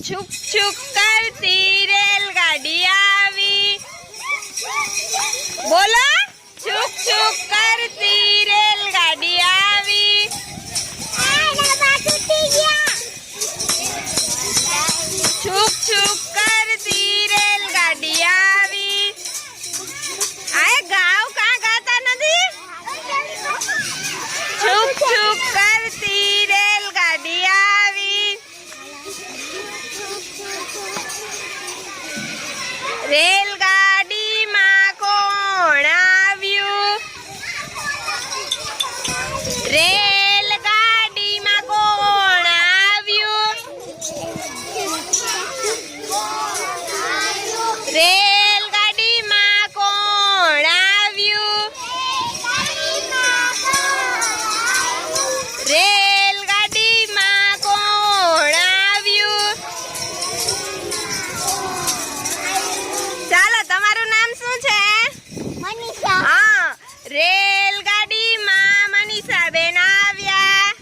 छुक छुक करती रेलगाड़ी आवी। बोलो, छुक छुक करती रेलगाड़ी आवी। छुक छुक करती रेलगाड़ी आवी। आए गाओ का गाता नदी। छुक छुक करती रेलगाड़ी आवी। रेलगाड़ी में कोण आव्यू। रेलगाड़ी में कोण आव्यू। रेलगाड़ी में कोण आव्यू। रेलगाड़ी में कोण आव्यू। ચાલો તમારું નામ શું છે? મનીષા. હા, રેલગાડીમાં મનીષાબેન આવ્યા.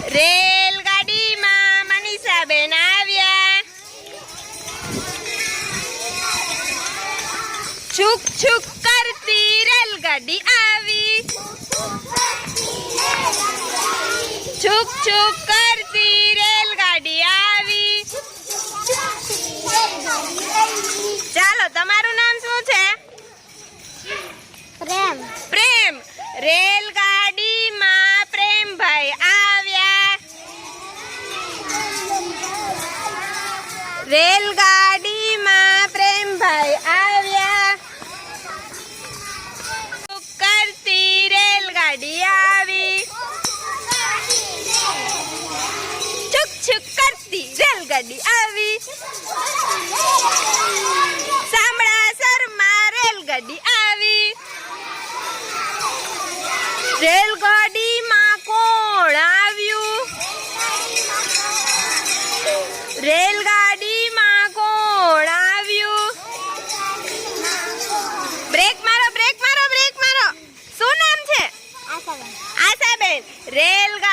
રેલગાડીમાં મનીષાબેન આવ્યા. છુક છુક કરતી રેલગાડી આવી. છુક છુક કરતી રેલગાડી આવી. ચાલો તમારું નામ શું છે? પ્રેમ. પ્રેમ. રેલગાડીમાં પ્રેમભાઈ આવ્યા. રેલગાડીમાં પ્રેમભાઈ આવ્યા. કરતી રેલગાડી આવી. છુક છુક કરતી રેલગાડી આવી. શામળાસરમાં રેલગાડી આવી. રેલગાડીમાં કોણ આવ્યું? રેલગાડીમાં કોણ આવ્યું? બ્રેક મારો, બ્રેક મારો, બ્રેક મારો. શું નામ છે? આશાબેન. આશાબેન. રેલગાડી